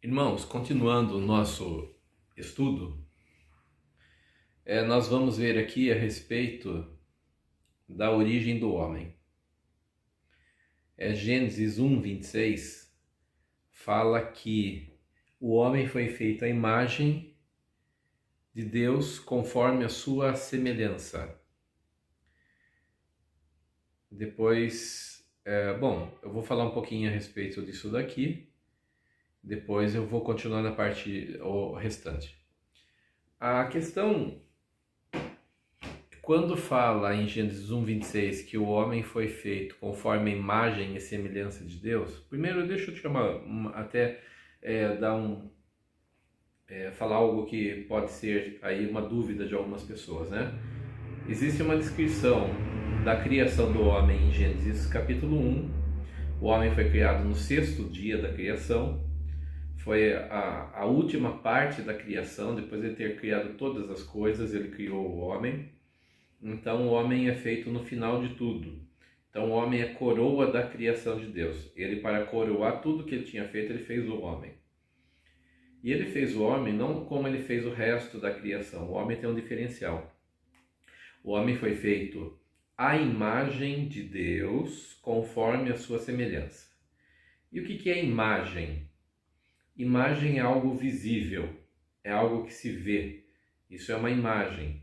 Irmãos, continuando o nosso estudo, nós vamos ver aqui a respeito da origem do homem. Gênesis 1:26 fala que o homem foi feito à imagem de Deus conforme a sua semelhança. Depois, eu vou falar um pouquinho a respeito disso daqui. Depois eu vou continuar na parte restante. A questão, quando fala em Gênesis 1:26 que o homem foi feito conforme a imagem e semelhança de Deus, primeiro deixa eu te chamar, falar algo que pode ser aí uma dúvida de algumas pessoas, né? Existe uma descrição da criação do homem em Gênesis capítulo 1. O homem foi criado no sexto dia da criação. Foi a última parte da criação. Depois de ter criado todas as coisas, ele criou o homem. Então o homem é feito no final de tudo. Então o homem é coroa da criação de Deus. Ele, para coroar tudo que ele tinha feito, ele fez o homem. E ele fez o homem não como ele fez o resto da criação. O homem tem um diferencial. O homem foi feito à imagem de Deus, conforme a sua semelhança. E o que é imagem? Imagem é algo visível, é algo que se vê. Isso é uma imagem.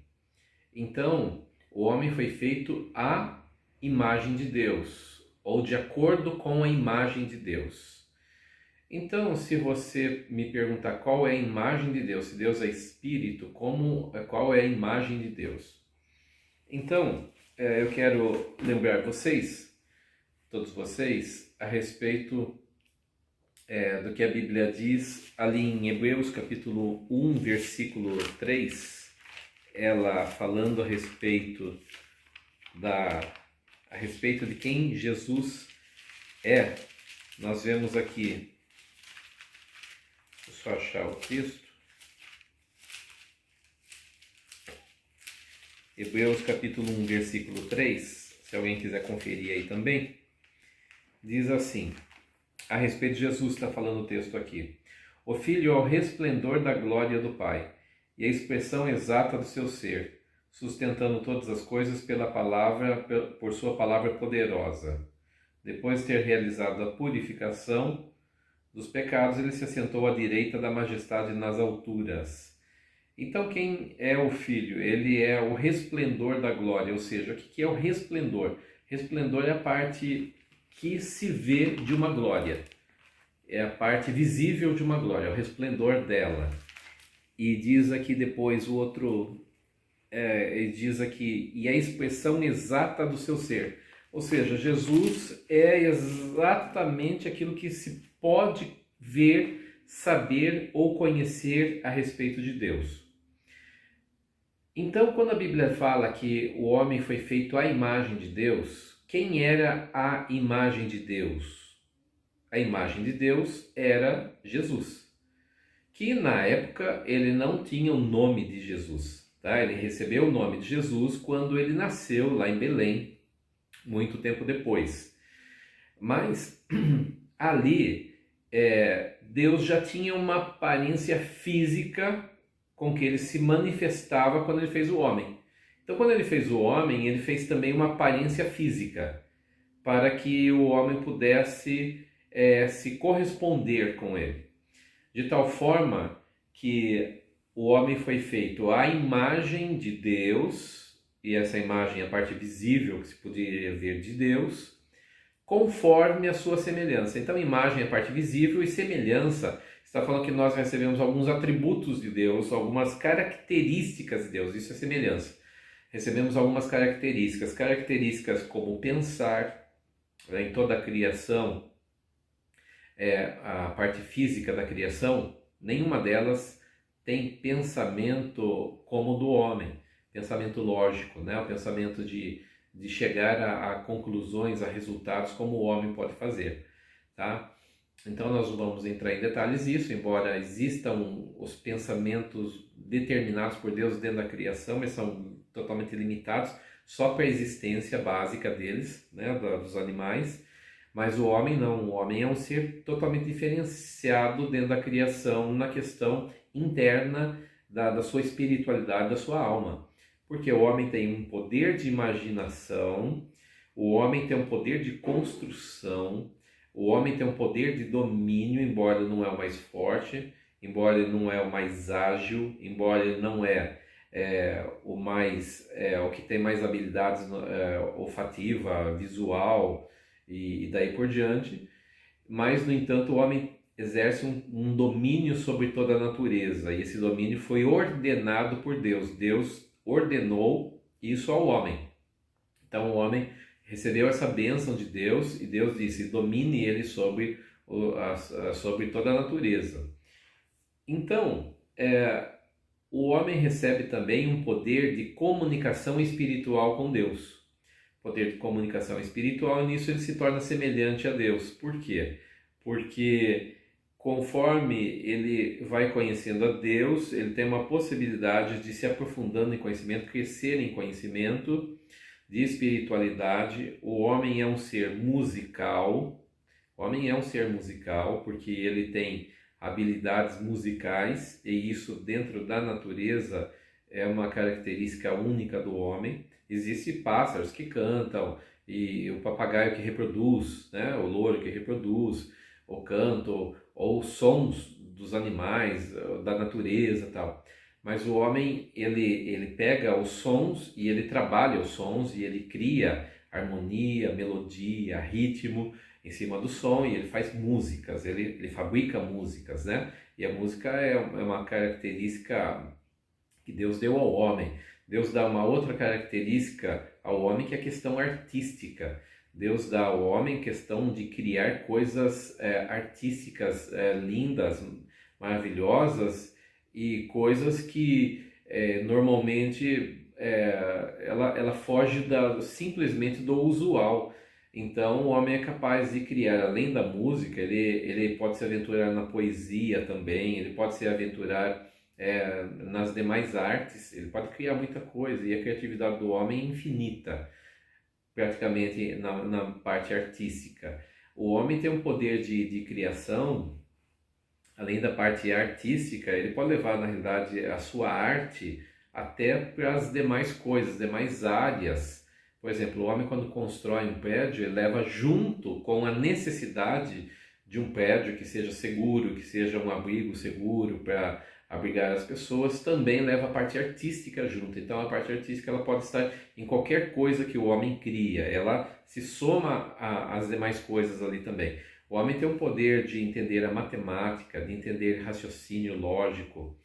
Então, o homem foi feito à imagem de Deus, ou de acordo com a imagem de Deus. Então, se você me perguntar qual é a imagem de Deus, se Deus é espírito, qual é a imagem de Deus? Então, eu quero lembrar todos vocês, a respeito do que a Bíblia diz ali em Hebreus capítulo 1, versículo 3, ela falando a respeito de quem Jesus é. Nós vemos aqui, deixa eu só achar o texto, Hebreus capítulo 1, versículo 3, se alguém quiser conferir aí também, diz assim, a respeito de Jesus, está falando o texto aqui: o Filho é o resplendor da glória do Pai e a expressão exata do seu ser, sustentando todas as coisas por sua palavra poderosa. Depois de ter realizado a purificação dos pecados, ele se assentou à direita da majestade nas alturas. Então, quem é o Filho? Ele é o resplendor da glória, ou seja, o que é o resplendor? Resplendor é a parte que se vê de uma glória, é a parte visível de uma glória, é o resplendor dela. E diz aqui depois diz aqui, e a expressão exata do seu ser. Ou seja, Jesus é exatamente aquilo que se pode ver, saber ou conhecer a respeito de Deus. Então, quando a Bíblia fala que o homem foi feito à imagem de Deus, quem era a imagem de Deus? A imagem de Deus era Jesus, que na época ele não tinha o nome de Jesus, tá? Ele recebeu o nome de Jesus quando ele nasceu lá em Belém, muito tempo depois. Mas ali Deus já tinha uma aparência física com que ele se manifestava quando ele fez o homem. Então, quando ele fez o homem, ele fez também uma aparência física, para que o homem pudesse se corresponder com ele. De tal forma que o homem foi feito à imagem de Deus, e essa imagem é a parte visível que se poderia ver de Deus, conforme a sua semelhança. Então, imagem é a parte visível e semelhança está falando que nós recebemos alguns atributos de Deus, algumas características de Deus, isso é semelhança. Recebemos algumas características como pensar, em toda a criação, a parte física da criação, nenhuma delas tem pensamento como o do homem, pensamento lógico, né? O pensamento de chegar a conclusões, a resultados como o homem pode fazer, tá? Então nós não vamos entrar em detalhes disso, embora existam os pensamentos determinados por Deus dentro da criação, mas são totalmente limitados só para a existência básica deles, né, dos animais. Mas o homem não, o homem é um ser totalmente diferenciado dentro da criação na questão interna da sua espiritualidade, da sua alma. Porque o homem tem um poder de imaginação, o homem tem um poder de construção, o homem tem um poder de domínio, embora ele não é o mais forte, embora ele não é o mais ágil, embora ele não o que tem mais habilidades olfativa, visual e daí por diante. Mas, no entanto, o homem exerce um domínio sobre toda a natureza, e esse domínio foi ordenado por Deus. Deus ordenou isso ao homem. Então o homem recebeu essa bênção de Deus, e Deus disse: domine ele sobre toda a natureza. Então, o homem recebe também um poder de comunicação espiritual com Deus. Poder de comunicação espiritual, e nisso ele se torna semelhante a Deus. Por quê? Porque conforme ele vai conhecendo a Deus, ele tem uma possibilidade de se aprofundando em conhecimento, crescer em conhecimento de espiritualidade. O homem é um ser musical. O homem é um ser musical porque ele tem habilidades musicais, e isso dentro da natureza é uma característica única do homem. Existem pássaros que cantam, e o papagaio que reproduz, né? O louro que reproduz, o canto, ou sons dos animais, da natureza e tal. Mas o homem, ele pega os sons e ele trabalha os sons, e ele cria harmonia, melodia, ritmo em cima do som, e ele faz músicas, ele fabrica músicas, né? E a música é uma característica que Deus deu ao homem. Deus dá uma outra característica ao homem, que é a questão artística. Deus dá ao homem a questão de criar coisas artísticas lindas, maravilhosas, e coisas que normalmente ela foge simplesmente do usual. Então o homem é capaz de criar, além da música, ele pode se aventurar na poesia também, ele pode se aventurar nas demais artes, ele pode criar muita coisa, e a criatividade do homem é infinita, praticamente na parte artística. O homem tem um poder de criação, além da parte artística, ele pode levar, na realidade, a sua arte até para as demais coisas, demais áreas. Por exemplo, o homem, quando constrói um prédio, ele leva junto com a necessidade de um prédio que seja seguro, que seja um abrigo seguro para abrigar as pessoas, também leva a parte artística junto. Então a parte artística ela pode estar em qualquer coisa que o homem cria, ela se soma às demais coisas ali também. O homem tem o poder de entender a matemática, de entender raciocínio lógico,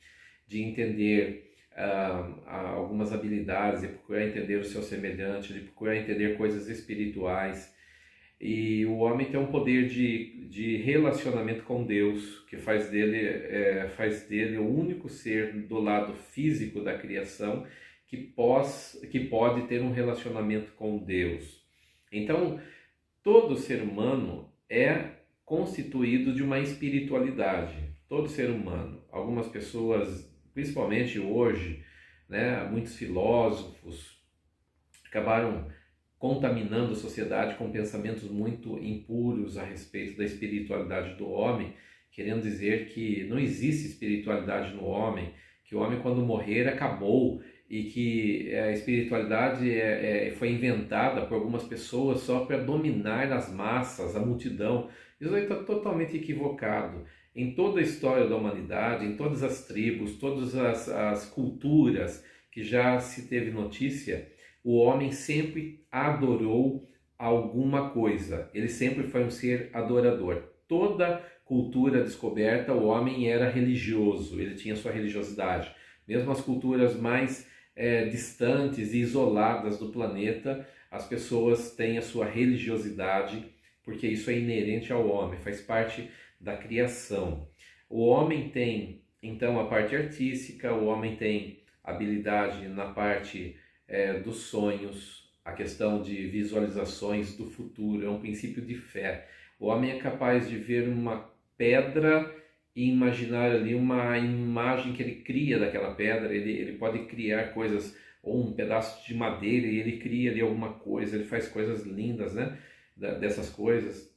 de entender algumas habilidades, de procurar entender o seu semelhante, de procurar entender coisas espirituais. E o homem tem um poder de relacionamento com Deus, que faz dele o único ser do lado físico da criação que pode ter um relacionamento com Deus. Então, todo ser humano é constituído de uma espiritualidade. Todo ser humano. Algumas pessoas, principalmente hoje, né, muitos filósofos acabaram contaminando a sociedade com pensamentos muito impuros a respeito da espiritualidade do homem, querendo dizer que não existe espiritualidade no homem, que o homem, quando morrer, acabou, e que a espiritualidade foi inventada por algumas pessoas só para dominar as massas, a multidão. Isso aí está totalmente equivocado. Em toda a história da humanidade, em todas as tribos, todas as culturas que já se teve notícia, o homem sempre adorou alguma coisa, ele sempre foi um ser adorador. Toda cultura descoberta, o homem era religioso, ele tinha sua religiosidade. Mesmo as culturas mais distantes e isoladas do planeta, as pessoas têm a sua religiosidade, porque isso é inerente ao homem, faz parte da criação. O homem tem, então, a parte artística, o homem tem habilidade na parte dos sonhos, a questão de visualizações do futuro, é um princípio de fé. O homem é capaz de ver uma pedra e imaginar ali uma imagem que ele cria daquela pedra. Ele pode criar coisas, ou um pedaço de madeira, e ele cria ali alguma coisa, ele faz coisas lindas, né, dessas coisas.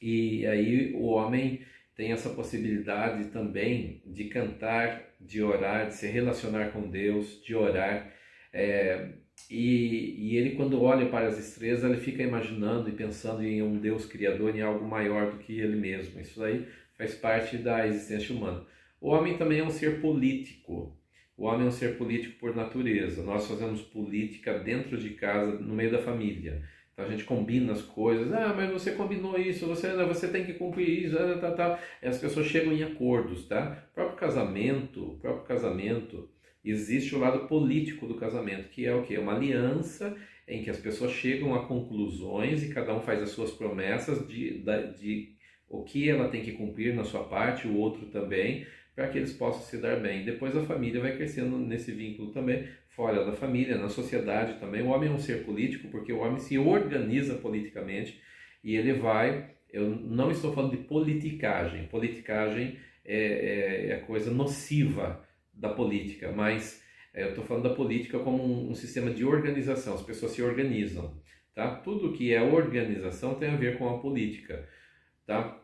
E aí o homem tem essa possibilidade também de cantar, de orar, de se relacionar com Deus, de orar. É, e ele, quando olha para as estrelas, ele fica imaginando e pensando em um Deus criador, em algo maior do que ele mesmo. Isso aí faz parte da existência humana. O homem também é um ser político. O homem é um ser político por natureza. Nós fazemos política dentro de casa, no meio da família. Então a gente combina as coisas. Ah, mas você combinou isso, você tem que cumprir isso, E as pessoas chegam em acordos, tá? O próprio casamento, existe o lado político do casamento, que é o quê? Uma aliança em que as pessoas chegam a conclusões e cada um faz as suas promessas de o que ela tem que cumprir na sua parte, o outro também, para que eles possam se dar bem. Depois a família vai crescendo nesse vínculo também, fora da família, na sociedade também. O homem é um ser político porque o homem se organiza politicamente e ele vai... Eu não estou falando de politicagem. Politicagem é coisa nociva da política, mas eu estou falando da política como um sistema de organização. As pessoas se organizam, tá? Tudo que é organização tem a ver com a política, tá?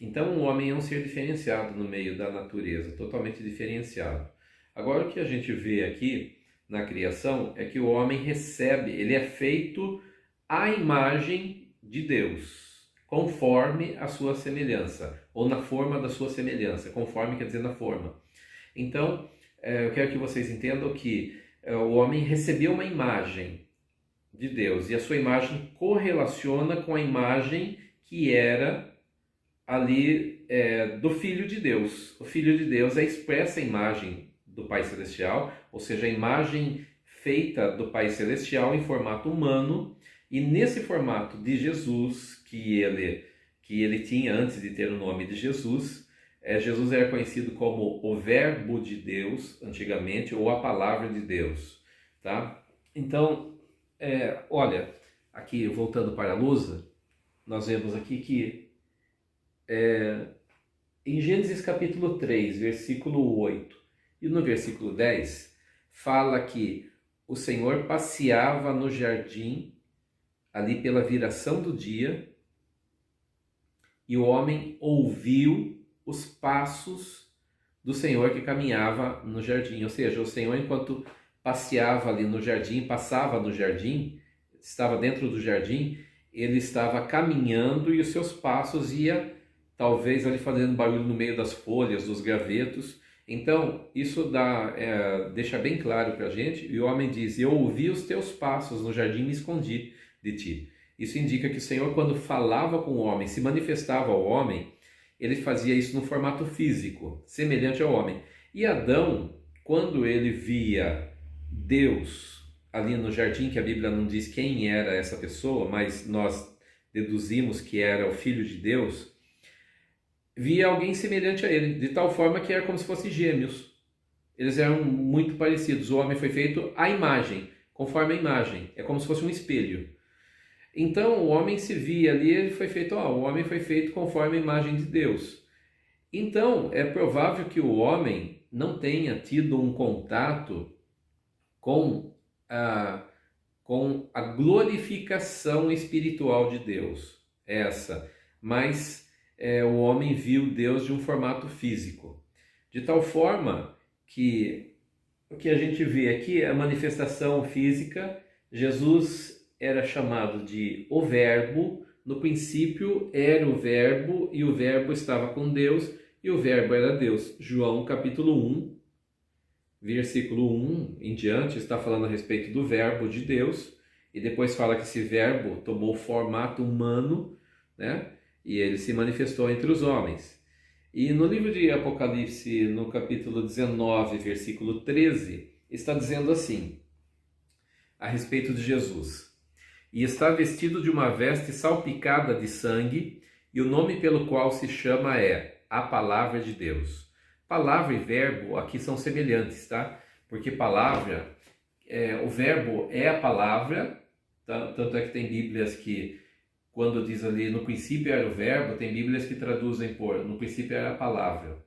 Então, o homem é um ser diferenciado no meio da natureza, totalmente diferenciado. Agora, o que a gente vê aqui na criação é que o homem recebe, ele é feito à imagem de Deus, conforme a sua semelhança, ou na forma da sua semelhança. Conforme quer dizer na forma. Então, eu quero que vocês entendam que o homem recebeu uma imagem de Deus, e a sua imagem correlaciona com a imagem que era ali do Filho de Deus. O Filho de Deus é a expressa imagem do Pai Celestial, ou seja, a imagem feita do Pai Celestial em formato humano, e nesse formato de Jesus, que ele tinha antes de ter o nome de Jesus, Jesus era conhecido como o Verbo de Deus, antigamente, ou a Palavra de Deus, tá? Então, olha, aqui voltando para a Lusa, nós vemos aqui que em Gênesis capítulo 3, versículo 8 e no versículo 10, fala que o Senhor passeava no jardim, ali pela viração do dia, e o homem ouviu os passos do Senhor que caminhava no jardim. Ou seja, o Senhor, enquanto passeava ali no jardim, passava no jardim, estava dentro do jardim, ele estava caminhando e os seus passos ia talvez ali fazendo barulho no meio das folhas, dos gravetos. Então, isso deixa bem claro para a gente. E o homem diz: eu ouvi os teus passos no jardim e me escondi de ti. Isso indica que o Senhor, quando falava com o homem, se manifestava ao homem, ele fazia isso no formato físico, semelhante ao homem. E Adão, quando ele via Deus ali no jardim, que a Bíblia não diz quem era essa pessoa, mas nós deduzimos que era o Filho de Deus, via alguém semelhante a ele, de tal forma que era como se fossem gêmeos. Eles eram muito parecidos. O homem foi feito à imagem, conforme a imagem. É como se fosse um espelho. Então o homem se via ali, ele foi feito, o homem foi feito conforme a imagem de Deus. Então é provável que o homem não tenha tido um contato com a glorificação espiritual de Deus, mas o homem viu Deus de um formato físico, de tal forma que o que a gente vê aqui é a manifestação física. Jesus era chamado de o Verbo, no princípio era o Verbo, e o Verbo estava com Deus, e o Verbo era Deus. João capítulo 1, versículo 1 em diante, está falando a respeito do Verbo de Deus, e depois fala que esse Verbo tomou formato humano, né? E ele se manifestou entre os homens. E no livro de Apocalipse, no capítulo 19, versículo 13, está dizendo assim, a respeito de Jesus: e está vestido de uma veste salpicada de sangue, e o nome pelo qual se chama é a Palavra de Deus. Palavra e verbo aqui são semelhantes, tá? Porque palavra, o verbo é a palavra, tanto é que tem Bíblias que, quando diz ali no princípio era o verbo, tem Bíblias que traduzem por no princípio era a palavra.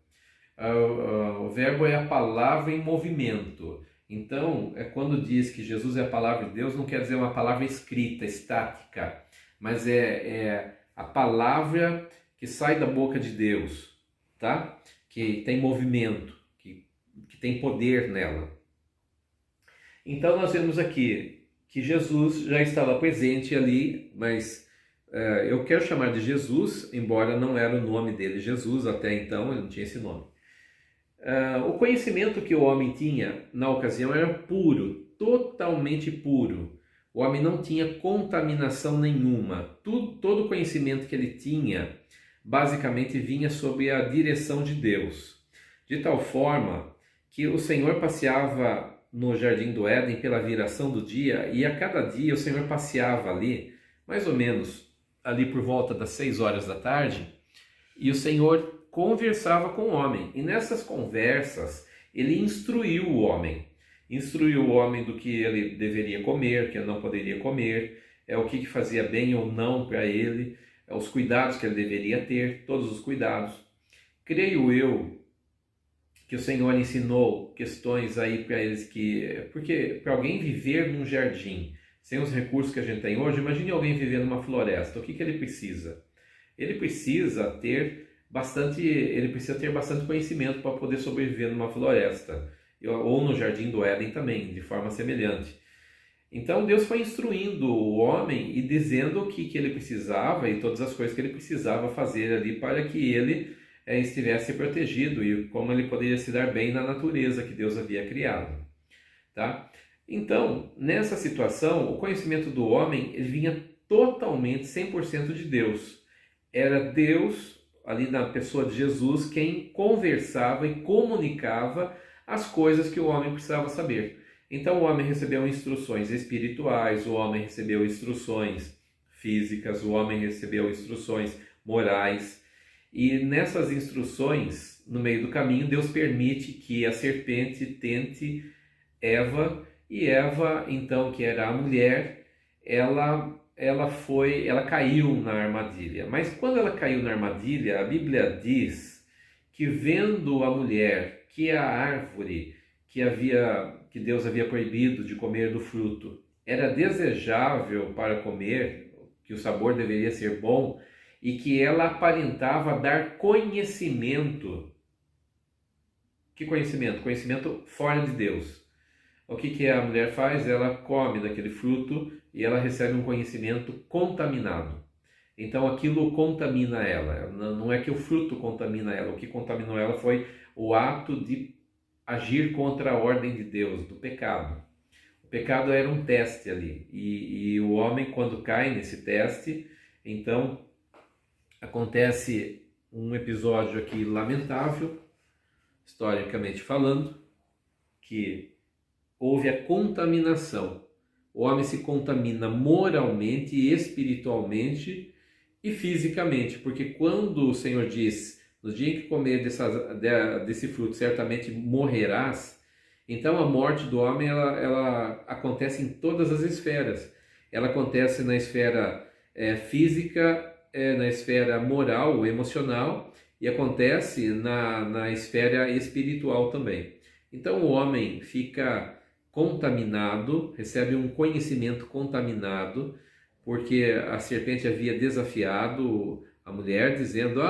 O verbo é a palavra em movimento. Então, quando diz que Jesus é a palavra de Deus, não quer dizer uma palavra escrita, estática, mas a palavra que sai da boca de Deus, tá? Que tem movimento, que tem poder nela. Então nós vemos aqui que Jesus já estava presente ali, mas eu quero chamar de Jesus, embora não era o nome dele Jesus, até então ele não tinha esse nome. O conhecimento que o homem tinha na ocasião era puro, totalmente puro. O homem não tinha contaminação nenhuma. Todo o conhecimento que ele tinha, basicamente, vinha sob a direção de Deus. De tal forma que o Senhor passeava no Jardim do Éden pela viração do dia, e a cada dia o Senhor passeava ali, mais ou menos ali por volta das 6 horas da tarde, e o Senhor conversava com o homem. E nessas conversas, ele instruiu o homem. Instruiu o homem do que ele deveria comer, que ele não poderia comer, o que fazia bem ou não para ele, os cuidados que ele deveria ter, todos os cuidados. Creio eu que o Senhor ensinou questões aí para eles porque para alguém viver num jardim, sem os recursos que a gente tem hoje, imagine alguém viver numa floresta, o que ele precisa? Ele precisa ter bastante conhecimento para poder sobreviver numa floresta, ou no Jardim do Éden também, de forma semelhante. Então Deus foi instruindo o homem e dizendo o que ele precisava e todas as coisas que ele precisava fazer ali para que ele estivesse protegido e como ele poderia se dar bem na natureza que Deus havia criado, tá? Então, nessa situação, o conhecimento do homem ele vinha totalmente 100% de Deus. Era Deus, ali na pessoa de Jesus, quem conversava e comunicava as coisas que o homem precisava saber. Então o homem recebeu instruções espirituais, o homem recebeu instruções físicas, o homem recebeu instruções morais. E nessas instruções, no meio do caminho, Deus permite que a serpente tente Eva, e Eva, então, que era a mulher, ela caiu na armadilha. Mas quando ela caiu na armadilha, a Bíblia diz que vendo a mulher que a árvore que Deus havia proibido de comer do fruto era desejável para comer, que o sabor deveria ser bom, e que ela aparentava dar conhecimento. Que conhecimento? Conhecimento fora de Deus. O que a mulher faz? Ela come daquele fruto e ela recebe um conhecimento contaminado. Então aquilo contamina ela. Não é que o fruto contamina ela. O que contaminou ela foi o ato de agir contra a ordem de Deus, do pecado. O pecado era um teste ali. E o homem, quando cai nesse teste, então acontece um episódio aqui lamentável, historicamente falando, que houve a contaminação. O homem se contamina moralmente, espiritualmente e fisicamente, porque quando o Senhor diz, no dia em que comer desse fruto, certamente morrerás, então a morte do homem ela acontece em todas as esferas. Ela acontece na esfera física, na esfera moral, emocional, e acontece na esfera espiritual também. Então o homem fica contaminado, recebe um conhecimento contaminado, porque a serpente havia desafiado a mulher, dizendo,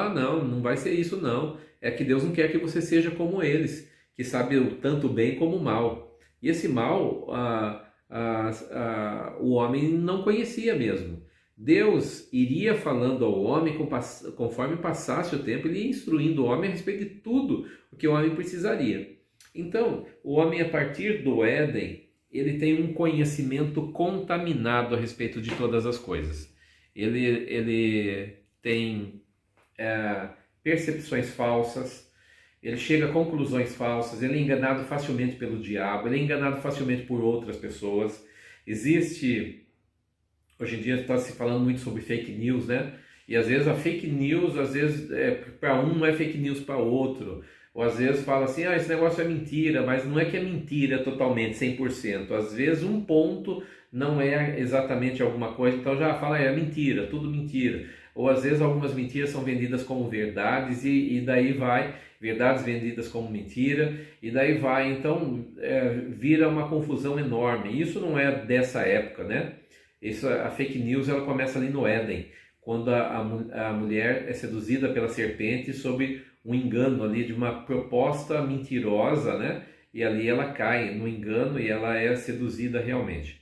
não vai ser isso não, é que Deus não quer que você seja como eles, que sabem tanto bem como o mal. E esse mal, o homem não conhecia mesmo. Deus iria falando ao homem conforme passasse o tempo, ele ia instruindo o homem a respeito de tudo o que o homem precisaria. Então, o homem, a partir do Éden, ele tem um conhecimento contaminado a respeito de todas as coisas. Ele tem percepções falsas, ele chega a conclusões falsas, ele é enganado facilmente pelo diabo, ele é enganado facilmente por outras pessoas. Hoje em dia está se falando muito sobre fake news, né? E às vezes a fake news, para um é fake news para outro. Ou às vezes fala assim, esse negócio é mentira, mas não é que é mentira totalmente, 100%. Às vezes um ponto não é exatamente alguma coisa, então já fala, é mentira, tudo mentira. Ou às vezes algumas mentiras são vendidas como verdades e daí vai, verdades vendidas como mentira, e daí vai, então vira uma confusão enorme. Isso não é dessa época, né? A fake news ela começa ali no Éden, quando a mulher é seduzida pela serpente sob um engano ali de uma proposta mentirosa, né? E ali ela cai no engano e ela é seduzida realmente.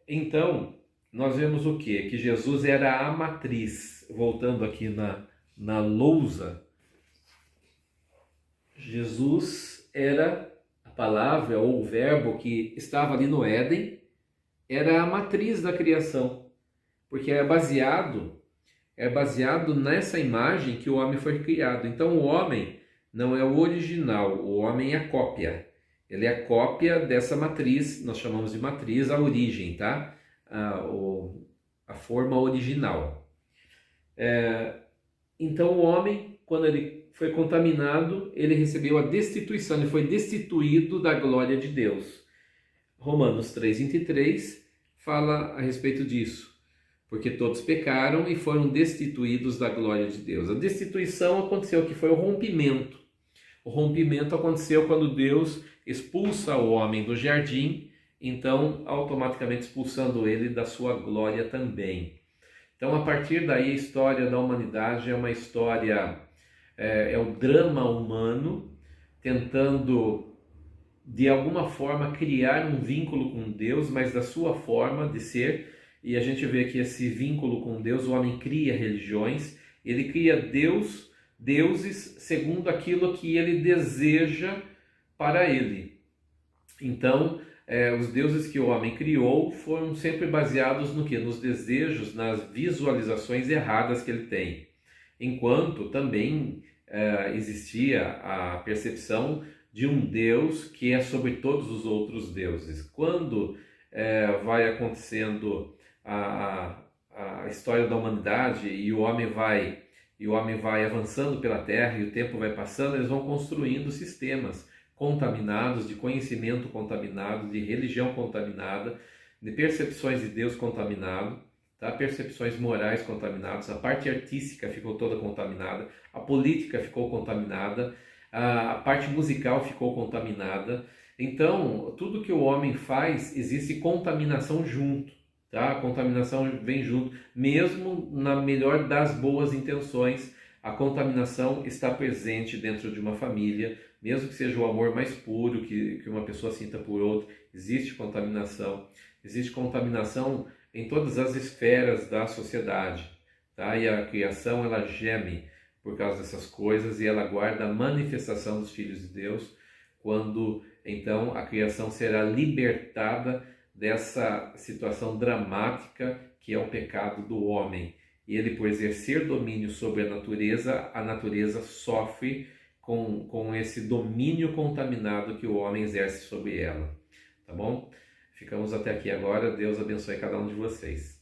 Então, nós vemos o quê? Que Jesus era a matriz. Voltando aqui na lousa, Jesus era a palavra ou o verbo que estava ali no Éden, era a matriz da criação, porque é baseado nessa imagem que o homem foi criado. Então o homem não é o original, o homem é a cópia. Ele é a cópia dessa matriz, nós chamamos de matriz, a origem, tá? A forma original. Então o homem, quando ele foi contaminado, ele recebeu a destituição, ele foi destituído da glória de Deus. Romanos 3:23 fala a respeito disso. Porque todos pecaram e foram destituídos da glória de Deus. A destituição aconteceu, que foi o rompimento. O rompimento aconteceu quando Deus expulsa o homem do jardim, então automaticamente expulsando ele da sua glória também. Então, a partir daí, a história da humanidade é uma história, é o drama humano tentando, de alguma forma, criar um vínculo com Deus, mas da sua forma de ser. E a gente vê que esse vínculo com Deus, o homem cria religiões, ele cria deuses segundo aquilo que ele deseja para ele. Então, os deuses que o homem criou foram sempre baseados no quê? Nos desejos, nas visualizações erradas que ele tem. Enquanto também existia a percepção de um Deus que é sobre todos os outros deuses. Quando vai acontecendo a história da humanidade e o homem vai avançando pela Terra e o tempo vai passando, eles vão construindo sistemas contaminados, de conhecimento contaminado, de religião contaminada, de percepções de Deus contaminado, tá? Percepções morais contaminadas, a parte artística ficou toda contaminada, a política ficou contaminada, a parte musical ficou contaminada. Então, tudo que o homem faz, existe contaminação junto. Tá? A contaminação vem junto, mesmo na melhor das boas intenções, a contaminação está presente dentro de uma família, mesmo que seja o amor mais puro que uma pessoa sinta por outra, existe contaminação em todas as esferas da sociedade, tá? E a criação, ela geme por causa dessas coisas e ela aguarda a manifestação dos filhos de Deus, quando então a criação será libertada dessa situação dramática que é o pecado do homem. E ele, por exercer domínio sobre a natureza sofre com esse domínio contaminado que o homem exerce sobre ela. Tá bom? Ficamos até aqui agora. Deus abençoe cada um de vocês.